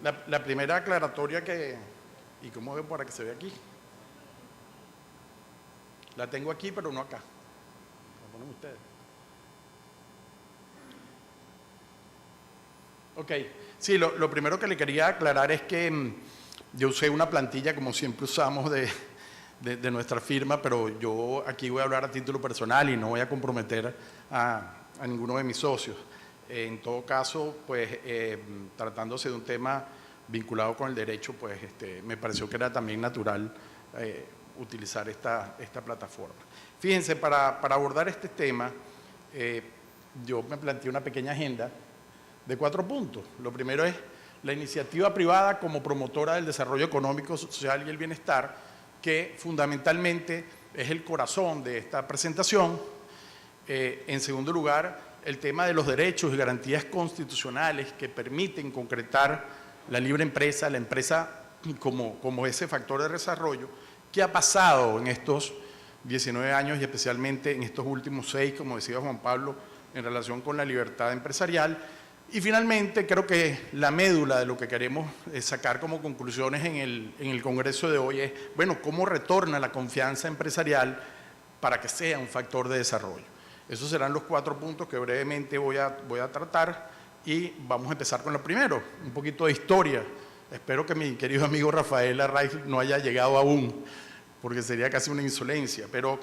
La primera aclaratoria que... ¿Y cómo veo para que se vea aquí? La tengo aquí, pero no acá. La ponen ustedes. Ok. Sí, lo primero que le quería aclarar es que yo usé una plantilla, como siempre usamos, de nuestra firma, pero yo aquí voy a hablar a título personal y no voy a comprometer a ninguno de mis socios. En todo caso, pues, tratándose de un tema vinculado con el derecho, pues me pareció que era también natural utilizar esta plataforma. Fíjense, para abordar este tema, yo me planteé una pequeña agenda de 4 puntos. Lo primero es la iniciativa privada como promotora del desarrollo económico, social y el bienestar, que fundamentalmente es el corazón de esta presentación. En segundo lugar, el tema de los derechos y garantías constitucionales que permiten concretar la libre empresa, la empresa como ese factor de desarrollo. ¿Qué ha pasado en estos 19 años y especialmente en estos últimos 6, como decía Juan Pablo, en relación con la libertad empresarial? Y finalmente, creo que la médula de lo que queremos sacar como conclusiones en el Congreso de hoy es, bueno, ¿cómo retorna la confianza empresarial para que sea un factor de desarrollo? Esos serán los 4 puntos que brevemente voy a tratar y vamos a empezar con lo primero, un poquito de historia. Espero que mi querido amigo Rafael Arraiz no haya llegado aún, porque sería casi una insolencia, pero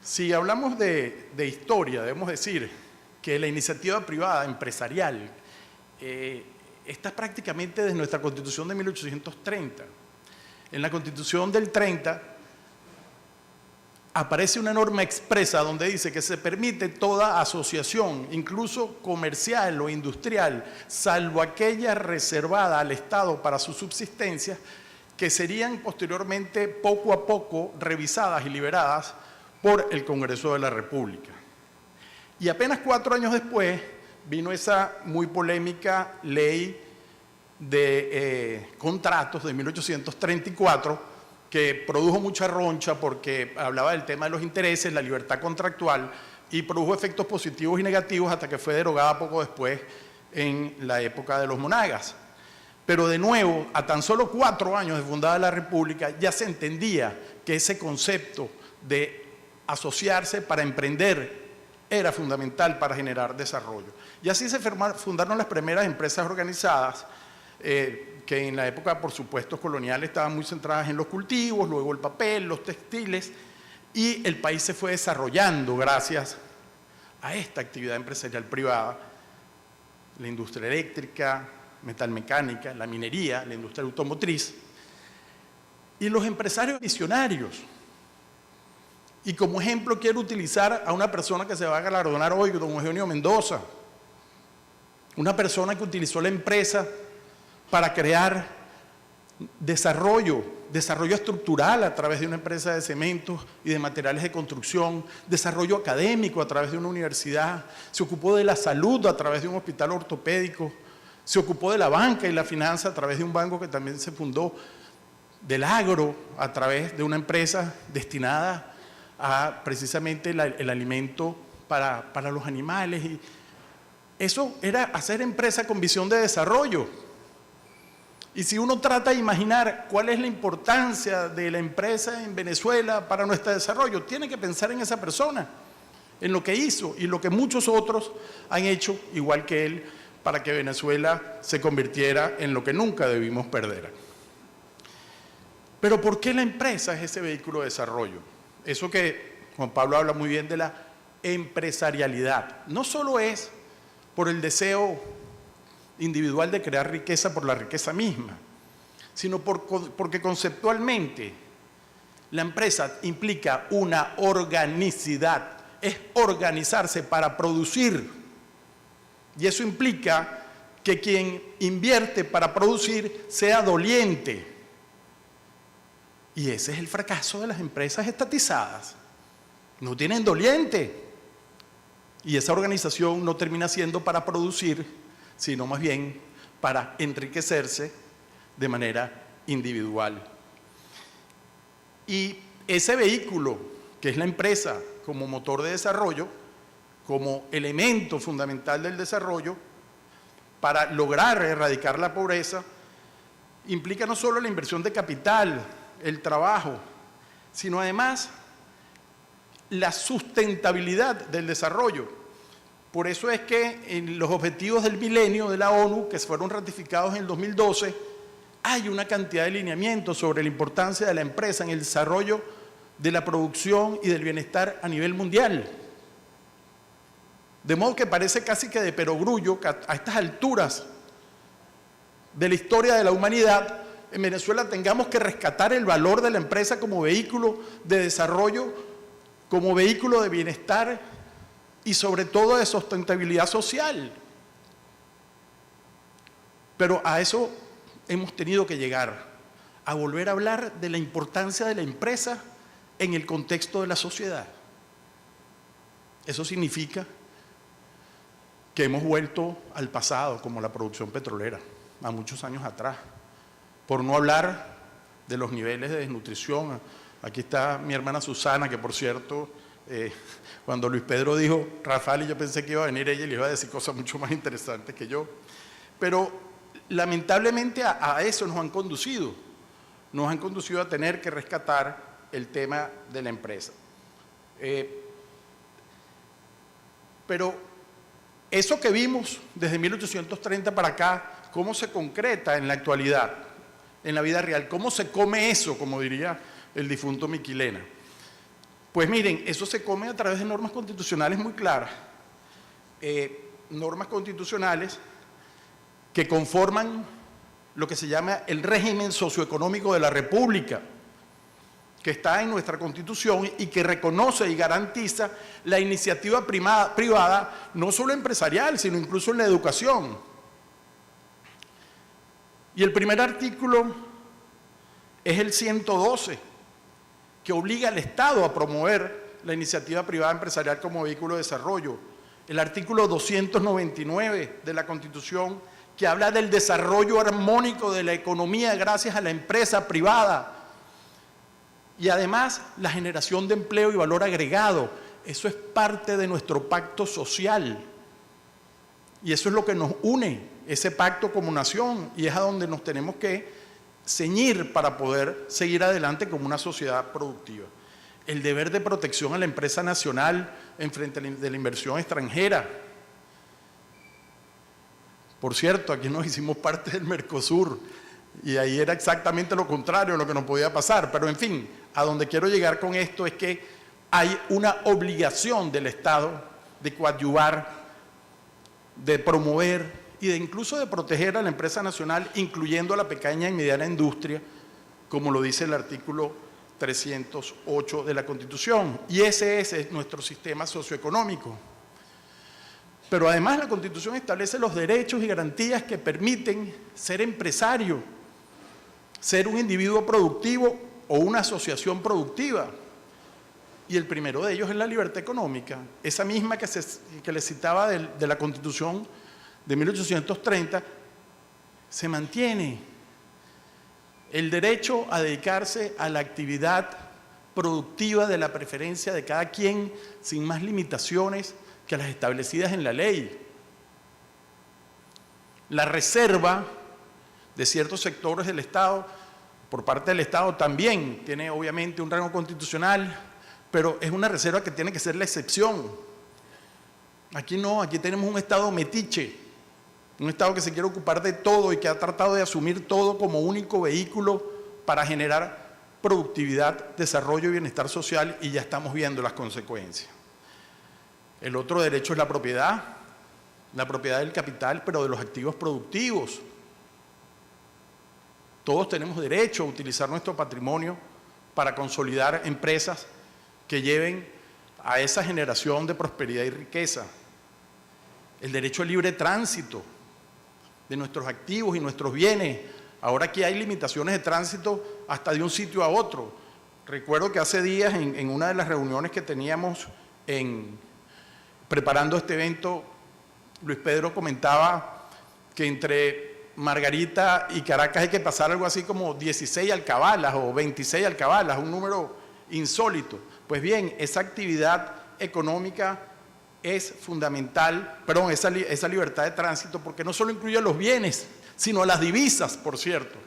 si hablamos de historia, debemos decir que la iniciativa privada empresarial está prácticamente desde nuestra Constitución de 1830. En la Constitución del 30 aparece una norma expresa donde dice que se permite toda asociación, incluso comercial o industrial, salvo aquella reservada al Estado para su subsistencia, que serían posteriormente poco a poco revisadas y liberadas por el Congreso de la República. Y apenas 4 años después vino esa muy polémica ley de contratos de 1834, que produjo mucha roncha porque hablaba del tema de los intereses, la libertad contractual, y produjo efectos positivos y negativos hasta que fue derogada poco después en la época de los monagas. Pero de nuevo, a tan solo 4 años de fundada la República, ya se entendía que ese concepto de asociarse para emprender era fundamental para generar desarrollo. Y así se fundaron las primeras empresas organizadas, que en la época, por supuesto, colonial, estaban muy centradas en los cultivos, luego el papel, los textiles, y el país se fue desarrollando gracias a esta actividad empresarial privada, la industria eléctrica, metalmecánica, la minería, la industria automotriz, y los empresarios visionarios. Y como ejemplo quiero utilizar a una persona que se va a galardonar hoy, don Eugenio Mendoza, una persona que utilizó la empresa para crear desarrollo estructural a través de una empresa de cementos y de materiales de construcción, desarrollo académico a través de una universidad, se ocupó de la salud a través de un hospital ortopédico, se ocupó de la banca y la finanza a través de un banco que también se fundó, del agro a través de una empresa destinada a precisamente el alimento para los animales. Y eso era hacer empresa con visión de desarrollo. Y si uno trata de imaginar cuál es la importancia de la empresa en Venezuela para nuestro desarrollo, tiene que pensar en esa persona, en lo que hizo y lo que muchos otros han hecho, igual que él, para que Venezuela se convirtiera en lo que nunca debimos perder. Pero ¿por qué la empresa es ese vehículo de desarrollo? Eso que Juan Pablo habla muy bien de la empresarialidad. No solo es por el deseo individual de crear riqueza por la riqueza misma, sino porque conceptualmente la empresa implica una organicidad, es organizarse para producir, y eso implica que quien invierte para producir sea doliente, y ese es el fracaso de las empresas estatizadas, no tienen doliente, y esa organización no termina siendo para producir, sino más bien para enriquecerse de manera individual. Y ese vehículo, que es la empresa como motor de desarrollo, como elemento fundamental del desarrollo, para lograr erradicar la pobreza, implica no solo la inversión de capital, el trabajo, sino además la sustentabilidad del desarrollo. Por eso es que en los objetivos del milenio de la ONU, que fueron ratificados en el 2012, hay una cantidad de lineamientos sobre la importancia de la empresa en el desarrollo de la producción y del bienestar a nivel mundial. De modo que parece casi que de perogrullo que a estas alturas de la historia de la humanidad, en Venezuela tengamos que rescatar el valor de la empresa como vehículo de desarrollo, como vehículo de bienestar y sobre todo de sustentabilidad social. Pero a eso hemos tenido que llegar, a volver a hablar de la importancia de la empresa en el contexto de la sociedad. Eso significa que hemos vuelto al pasado, como la producción petrolera, a muchos años atrás, por no hablar de los niveles de desnutrición. Aquí está mi hermana Susana, que por cierto, cuando Luis Pedro dijo Rafael, y yo pensé que iba a venir ella y le iba a decir cosas mucho más interesantes que yo, pero lamentablemente a eso nos han conducido a tener que rescatar el tema de la empresa. Pero eso que vimos desde 1830 para acá, ¿cómo se concreta en la actualidad, en la vida real? ¿Cómo se come eso, como diría el difunto Miquilena? Pues miren, eso se come a través de normas constitucionales muy claras, normas constitucionales que conforman lo que se llama el régimen socioeconómico de la República, que está en nuestra Constitución y que reconoce y garantiza la iniciativa privada, no solo empresarial, sino incluso en la educación. Y el primer artículo es el 112, que obliga al Estado a promover la iniciativa privada empresarial como vehículo de desarrollo. El artículo 299 de la Constitución, que habla del desarrollo armónico de la economía gracias a la empresa privada. Y además, la generación de empleo y valor agregado. Eso es parte de nuestro pacto social. Y eso es lo que nos une, ese pacto como nación. Y es a donde nos tenemos que ceñir para poder seguir adelante como una sociedad productiva. El deber de protección a la empresa nacional en frente de la inversión extranjera. Por cierto, aquí nos hicimos parte del Mercosur y ahí era exactamente lo contrario a lo que nos podía pasar. Pero en fin, a donde quiero llegar con esto es que hay una obligación del Estado de coadyuvar, de promover y de incluso de proteger a la empresa nacional, incluyendo a la pequeña y mediana industria, como lo dice el artículo 308 de la Constitución. Y ese es nuestro sistema socioeconómico. Pero además la Constitución establece los derechos y garantías que permiten ser empresario, ser un individuo productivo o una asociación productiva. Y el primero de ellos es la libertad económica, esa misma que les citaba de la Constitución de 1830, se mantiene. El derecho a dedicarse a la actividad productiva de la preferencia de cada quien sin más limitaciones que las establecidas en la ley. La reserva de ciertos sectores del Estado, por parte del Estado también tiene obviamente un rango constitucional, pero es una reserva que tiene que ser la excepción. Aquí no, aquí tenemos un Estado metiche, un Estado que se quiere ocupar de todo y que ha tratado de asumir todo como único vehículo para generar productividad, desarrollo y bienestar social, y ya estamos viendo las consecuencias. El otro derecho es la propiedad del capital, pero de los activos productivos. Todos tenemos derecho a utilizar nuestro patrimonio para consolidar empresas que lleven a esa generación de prosperidad y riqueza. El derecho al libre tránsito de nuestros activos y nuestros bienes. Ahora aquí hay limitaciones de tránsito hasta de un sitio a otro. Recuerdo que hace días en una de las reuniones que teníamos preparando este evento, Luis Pedro comentaba que entre Margarita y Caracas hay que pasar algo así como 16 alcabalas o 26 alcabalas, un número insólito. Pues bien, esa actividad económica es fundamental, perdón, esa libertad de tránsito, porque no solo incluye los bienes, sino las divisas, por cierto.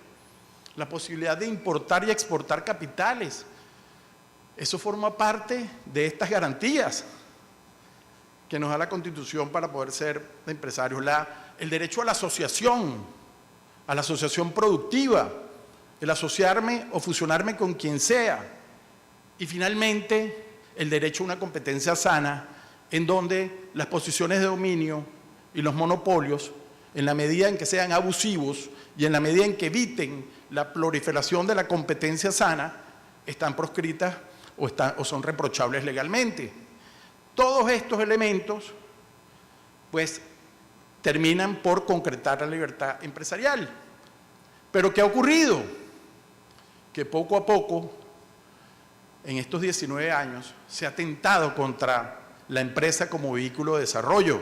la posibilidad de importar y exportar capitales. Eso forma parte de estas garantías que nos da la Constitución para poder ser empresarios. El derecho a la asociación productiva, el asociarme o fusionarme con quien sea. Y finalmente, el derecho a una competencia sana, en donde las posiciones de dominio y los monopolios, en la medida en que sean abusivos y en la medida en que eviten la proliferación de la competencia sana, están proscritas o son reprochables legalmente. Todos estos elementos, pues, terminan por concretar la libertad empresarial. Pero ¿qué ha ocurrido? Que poco a poco, en estos 19 años, se ha atentado contra la empresa como vehículo de desarrollo.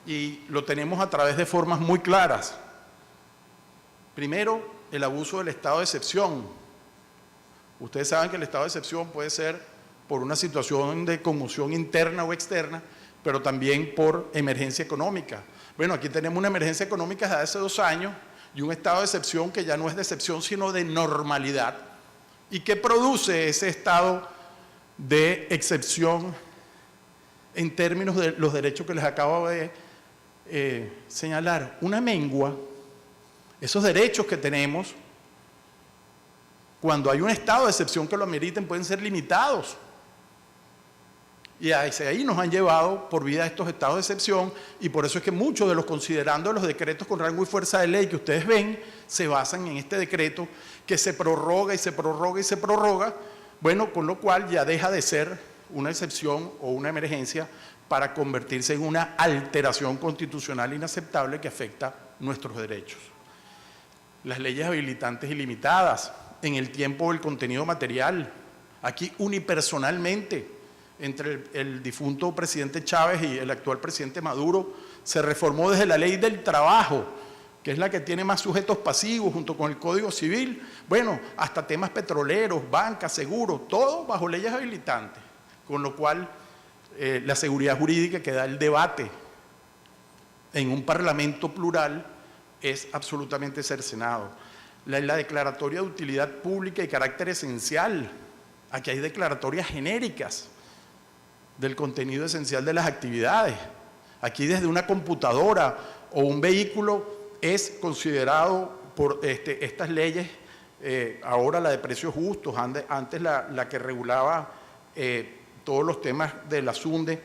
Y lo tenemos a través de formas muy claras. Primero, el abuso del estado de excepción. Ustedes saben que el estado de excepción puede ser por una situación de conmoción interna o externa, pero también por emergencia económica. Bueno, aquí tenemos una emergencia económica desde hace 2 años y un estado de excepción que ya no es de excepción, sino de normalidad. ¿Y qué produce ese estado de excepción en términos de los derechos que les acabo de señalar? Una mengua. Esos derechos que tenemos, cuando hay un estado de excepción que lo ameriten, pueden ser limitados. Y hacia ahí nos han llevado por vida estos estados de excepción, y por eso es que muchos de los considerandos de los decretos con rango y fuerza de ley que ustedes ven se basan en este decreto que se prorroga y se prorroga y se prorroga, bueno, con lo cual ya deja de ser una excepción o una emergencia para convertirse en una alteración constitucional inaceptable que afecta nuestros derechos. Las leyes habilitantes ilimitadas en el tiempo del contenido material, aquí unipersonalmente, entre el difunto presidente Chávez y el actual presidente Maduro, se reformó desde la ley del trabajo, que es la que tiene más sujetos pasivos junto con el Código Civil, bueno, hasta temas petroleros, bancas, seguros, todo bajo leyes habilitantes, con lo cual la seguridad jurídica que da el debate en un parlamento plural es absolutamente cercenado. La declaratoria de utilidad pública y carácter esencial, aquí hay declaratorias genéricas del contenido esencial de las actividades. Aquí desde una computadora o un vehículo es considerado por estas leyes, ahora la de precios justos, antes la que regulaba todos los temas de la SUNDE,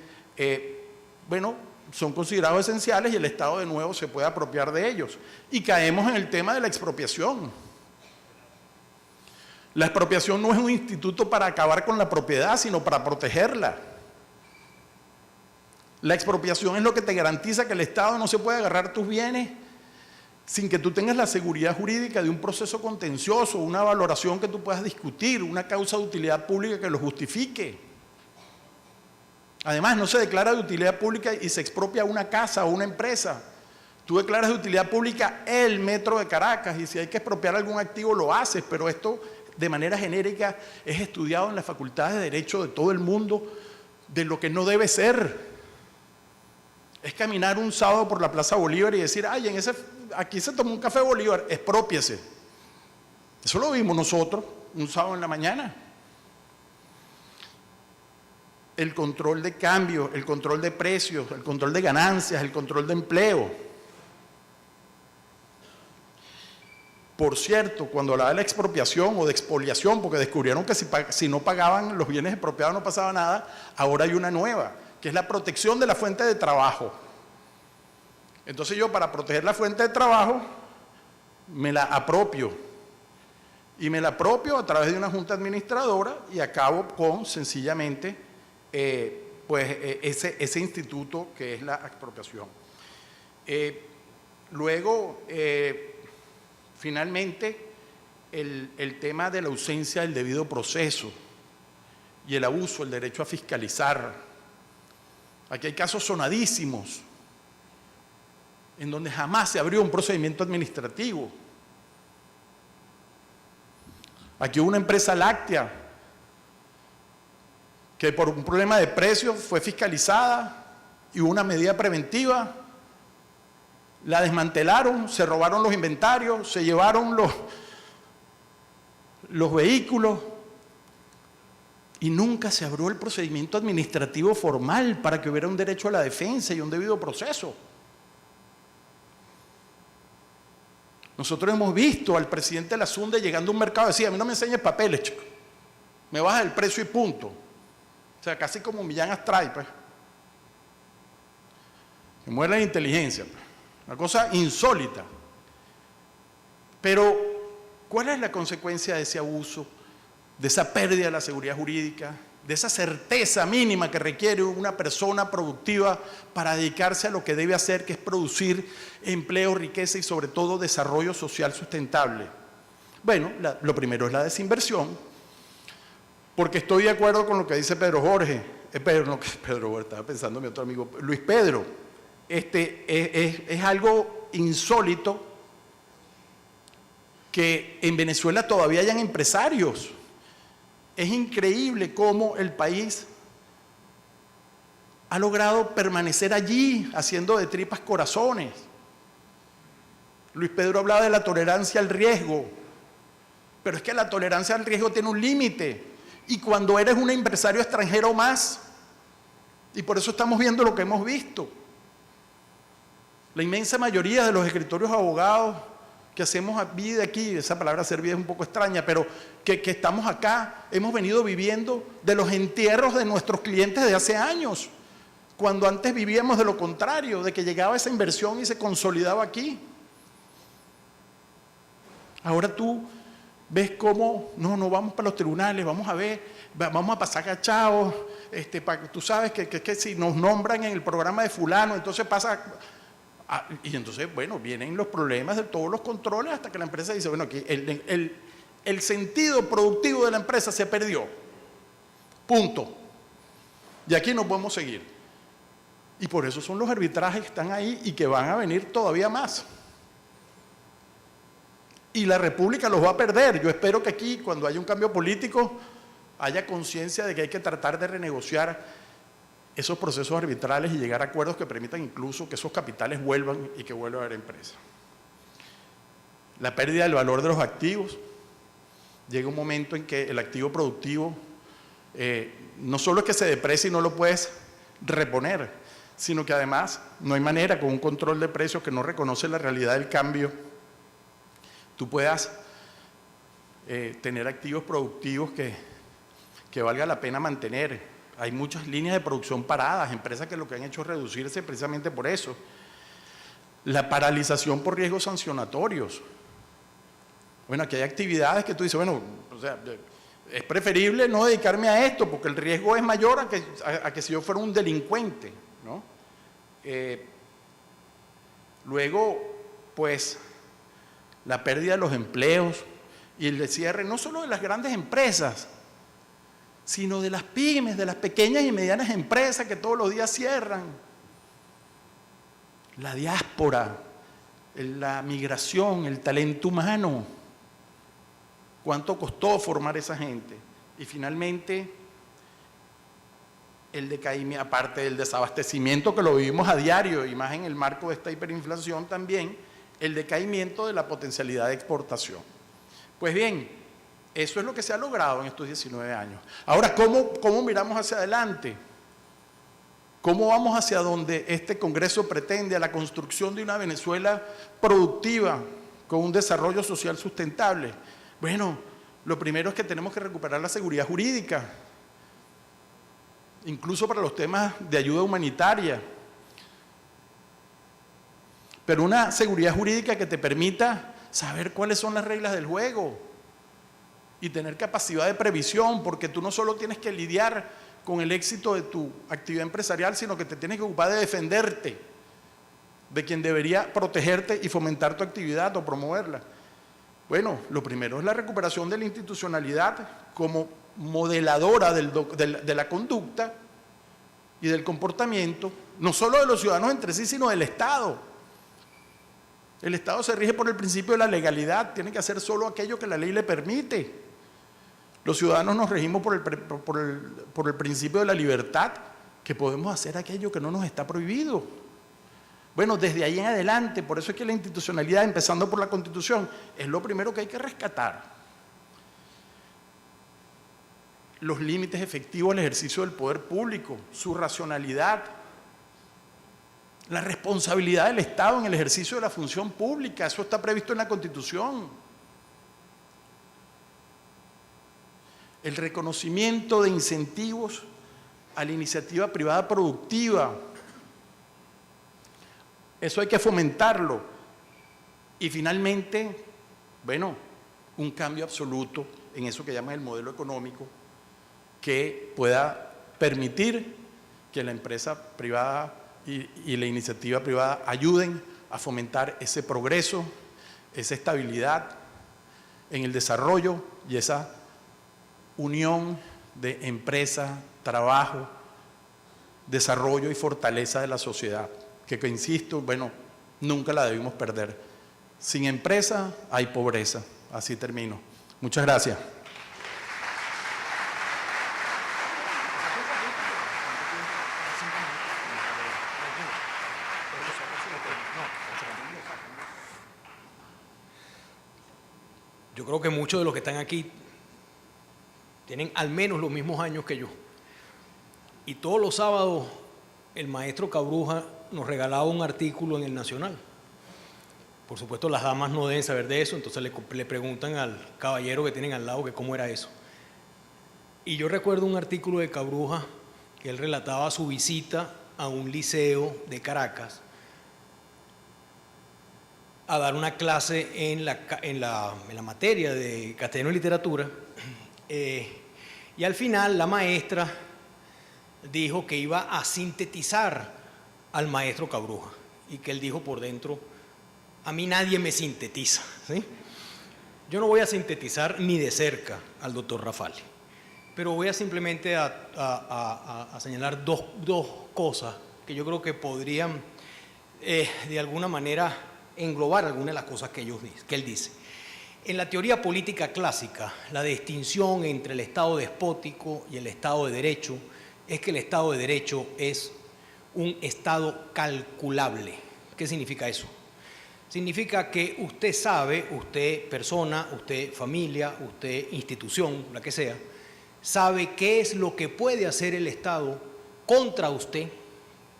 bueno, son considerados esenciales y el Estado de nuevo se puede apropiar de ellos. Y caemos en el tema de la expropiación. La expropiación no es un instituto para acabar con la propiedad, sino para protegerla. La expropiación es lo que te garantiza que el Estado no se puede agarrar tus bienes sin que tú tengas la seguridad jurídica de un proceso contencioso, una valoración que tú puedas discutir, una causa de utilidad pública que lo justifique. Además, no se declara de utilidad pública y se expropia una casa o una empresa. Tú declaras de utilidad pública el metro de Caracas y si hay que expropiar algún activo lo haces, pero esto de manera genérica es estudiado en las facultades de Derecho de todo el mundo de lo que no debe ser. Es caminar un sábado por la Plaza Bolívar y decir, ay, aquí se tomó un café Bolívar, exprópiese. Eso lo vimos nosotros un sábado en la mañana. El control de cambio, el control de precios, el control de ganancias, el control de empleo. Por cierto, cuando hablaba de la expropiación o de expoliación, porque descubrieron que si no pagaban los bienes expropiados no pasaba nada, ahora hay una nueva, que es la protección de la fuente de trabajo. Entonces yo, para proteger la fuente de trabajo, me la apropio. Y me la apropio a través de una junta administradora y acabo con, sencillamente, ese instituto que es la expropiación. Luego, finalmente, el tema de la ausencia del debido proceso y el abuso, el derecho a fiscalizar. Aquí hay casos sonadísimos en donde jamás se abrió un procedimiento administrativo. Aquí hubo una empresa láctea que por un problema de precios fue fiscalizada y hubo una medida preventiva La desmantelaron, se robaron los inventarios, se llevaron los vehículos y nunca se abrió el procedimiento administrativo formal para que hubiera un derecho a la defensa y un debido proceso. Nosotros hemos visto al presidente de la SUNDE llegando a un mercado y decía, a mí no me enseñes papeles, chico, me baja el precio y punto. O sea, casi como Millán Astray, pues. Que muere la inteligencia, pues. Una cosa insólita. Pero, ¿cuál es la consecuencia de ese abuso, de esa pérdida de la seguridad jurídica, de esa certeza mínima que requiere una persona productiva para dedicarse a lo que debe hacer, que es producir empleo, riqueza y sobre todo desarrollo social sustentable? Bueno, lo primero es la desinversión, porque estoy de acuerdo con lo que dice Pedro Jorge, estaba pensando en mi otro amigo, Luis Pedro. Es algo insólito que en Venezuela todavía hayan empresarios. Es increíble cómo el país ha logrado permanecer allí, haciendo de tripas corazones. Luis Pedro hablaba de la tolerancia al riesgo, pero es que la tolerancia al riesgo tiene un límite, y cuando eres un empresario extranjero más, y por eso estamos viendo lo que hemos visto. La inmensa mayoría de los escritorios abogados que hacemos vida aquí, esa palabra servida es un poco extraña, pero que estamos acá, hemos venido viviendo de los entierros de nuestros clientes de hace años, cuando antes vivíamos de lo contrario, de que llegaba esa inversión y se consolidaba aquí. Ahora tú ves cómo, no vamos para los tribunales, vamos a ver, vamos a pasar agachados, tú sabes que si nos nombran en el programa de fulano, entonces pasa... y entonces, bueno, vienen los problemas de todos los controles hasta que la empresa dice, bueno, aquí el sentido productivo de la empresa se perdió. Punto. Y aquí no podemos seguir. Y por eso son los arbitrajes que están ahí y que van a venir todavía más. Y la República los va a perder. Yo espero que aquí, cuando haya un cambio político, haya conciencia de que hay que tratar de renegociar esos procesos arbitrales y llegar a acuerdos que permitan incluso que esos capitales vuelvan y que vuelva a haber empresa. La pérdida del valor de los activos. Llega un momento en que el activo productivo no solo es que se deprecie y no lo puedes reponer, sino que además no hay manera, con un control de precios que no reconoce la realidad del cambio, tú puedas tener activos productivos que valga la pena mantener. Hay muchas líneas de producción paradas, empresas que lo que han hecho es reducirse precisamente por eso. La paralización por riesgos sancionatorios. Bueno, aquí hay actividades que tú dices, bueno, o sea, es preferible no dedicarme a esto porque el riesgo es mayor a que si yo fuera un delincuente, ¿no? Luego, pues, la pérdida de los empleos y el cierre no solo de las grandes empresas, sino de las pymes, de las pequeñas y medianas empresas que todos los días cierran. La diáspora, la migración, el talento humano. ¿Cuánto costó formar esa gente? Y finalmente, el decaimiento, aparte del desabastecimiento que lo vivimos a diario, y más en el marco de esta hiperinflación también, el decaimiento de la potencialidad de exportación. Pues bien, eso es lo que se ha logrado en estos 19 años. Ahora, ¿cómo miramos hacia adelante? ¿Cómo vamos hacia donde este Congreso pretende, a la construcción de una Venezuela productiva, con un desarrollo social sustentable? Bueno, lo primero es que tenemos que recuperar la seguridad jurídica, incluso para los temas de ayuda humanitaria. Pero una seguridad jurídica que te permita saber cuáles son las reglas del juego y tener capacidad de previsión, porque tú no solo tienes que lidiar con el éxito de tu actividad empresarial, sino que te tienes que ocupar de defenderte de quien debería protegerte y fomentar tu actividad o promoverla. Bueno, lo primero es la recuperación de la institucionalidad como modeladora de la conducta y del comportamiento, no solo de los ciudadanos entre sí, sino del Estado. El Estado se rige por el principio de la legalidad, tiene que hacer solo aquello que la ley le permite. Los ciudadanos nos regimos por el principio de la libertad, que podemos hacer aquello que no nos está prohibido. Bueno, desde ahí en adelante, por eso es que la institucionalidad, empezando por la Constitución, es lo primero que hay que rescatar. Los límites efectivos al ejercicio del poder público, su racionalidad, la responsabilidad del Estado en el ejercicio de la función pública, eso está previsto en la Constitución. El reconocimiento de incentivos a la iniciativa privada productiva, eso hay que fomentarlo. Y finalmente, bueno, un cambio absoluto en eso que llaman el modelo económico, que pueda permitir que la empresa privada y la iniciativa privada ayuden a fomentar ese progreso, esa estabilidad en el desarrollo y esa unión de empresa, trabajo, desarrollo y fortaleza de la sociedad, que insisto, bueno, nunca la debimos perder. Sin empresa hay pobreza. Así termino. Muchas gracias. Yo creo que muchos de los que están aquí tienen al menos los mismos años que yo. Y todos los sábados el maestro Cabruja nos regalaba un artículo en El Nacional. Por supuesto, las damas no deben saber de eso, entonces le preguntan al caballero que tienen al lado que cómo era eso. Y yo recuerdo un artículo de Cabruja que él relataba su visita a un liceo de Caracas a dar una clase en la materia de castellano y literatura, y al final la maestra dijo que iba a sintetizar al maestro Cabruja y que él dijo por dentro: a mí nadie me sintetiza, ¿sí? Yo no voy a sintetizar ni de cerca al doctor Rafali, pero voy a simplemente a señalar dos cosas que yo creo que podrían de alguna manera englobar algunas de las cosas que él dice. En la teoría política clásica, la distinción entre el Estado despótico y el Estado de Derecho es que el Estado de Derecho es un Estado calculable. ¿Qué significa eso? Significa que usted sabe, usted persona, usted familia, usted institución, la que sea, sabe qué es lo que puede hacer el Estado contra usted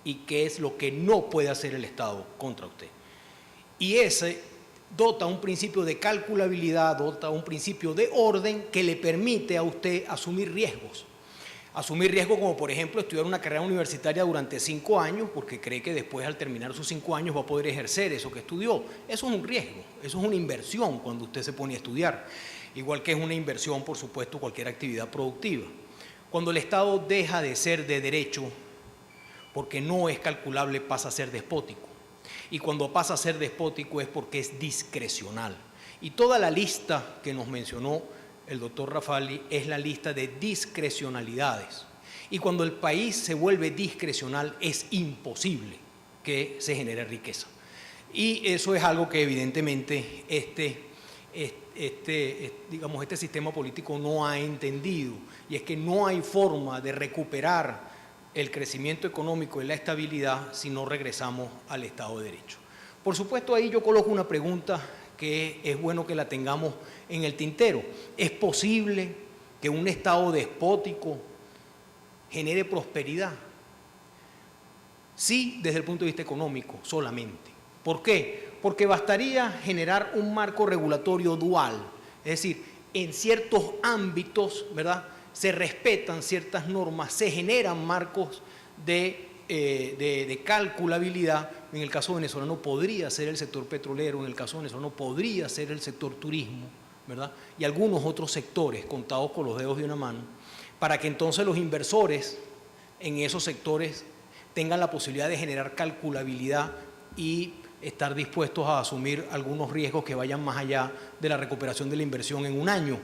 y qué es lo que no puede hacer el Estado contra usted. Y ese dota un principio de calculabilidad, dota un principio de orden que le permite a usted asumir riesgos. Asumir riesgos como, por ejemplo, estudiar una carrera universitaria durante 5 años porque cree que después, al terminar sus 5 años, va a poder ejercer eso que estudió. Eso es un riesgo, eso es una inversión cuando usted se pone a estudiar. Igual que es una inversión, por supuesto, cualquier actividad productiva. Cuando el Estado deja de ser de derecho, porque no es calculable, pasa a ser despótico. Y cuando pasa a ser despótico es porque es discrecional. Y toda la lista que nos mencionó el doctor Rafali es la lista de discrecionalidades. Y cuando el país se vuelve discrecional es imposible que se genere riqueza. Y eso es algo que evidentemente digamos, este sistema político no ha entendido. Y es que no hay forma de recuperar el crecimiento económico y la estabilidad si no regresamos al Estado de Derecho. Por supuesto, ahí yo coloco una pregunta que es bueno que la tengamos en el tintero. ¿Es posible que un Estado despótico genere prosperidad? Sí, desde el punto de vista económico solamente. ¿Por qué? Porque bastaría generar un marco regulatorio dual, es decir, en ciertos ámbitos, ¿verdad?, se respetan ciertas normas, se generan marcos de calculabilidad. En el caso venezolano podría ser el sector petrolero, en el caso venezolano podría ser el sector turismo, ¿verdad?, y algunos otros sectores contados con los dedos de una mano, para que entonces los inversores en esos sectores tengan la posibilidad de generar calculabilidad y estar dispuestos a asumir algunos riesgos que vayan más allá de la recuperación de la inversión en un año.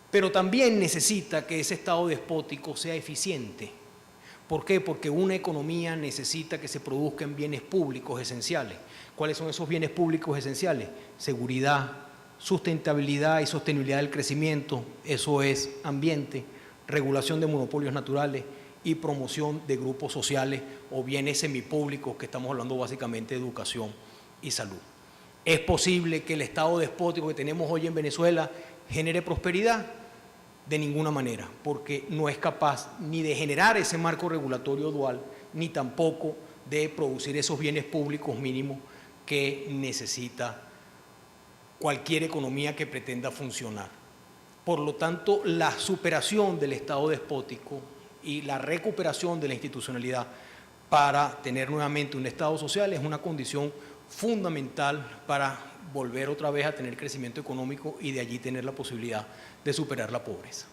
Pero también necesita que ese Estado despótico sea eficiente. ¿Por qué? Porque una economía necesita que se produzcan bienes públicos esenciales. ¿Cuáles son esos bienes públicos esenciales? Seguridad, sustentabilidad y sostenibilidad del crecimiento, eso es ambiente, regulación de monopolios naturales y promoción de grupos sociales o bienes semipúblicos, que estamos hablando básicamente de educación y salud. ¿Es posible que el Estado despótico que tenemos hoy en Venezuela genere prosperidad? De ninguna manera, porque no es capaz ni de generar ese marco regulatorio dual, ni tampoco de producir esos bienes públicos mínimos que necesita cualquier economía que pretenda funcionar. Por lo tanto, la superación del Estado despótico y la recuperación de la institucionalidad para tener nuevamente un Estado social es una condición fundamental para volver otra vez a tener crecimiento económico y de allí tener la posibilidad de superar la pobreza.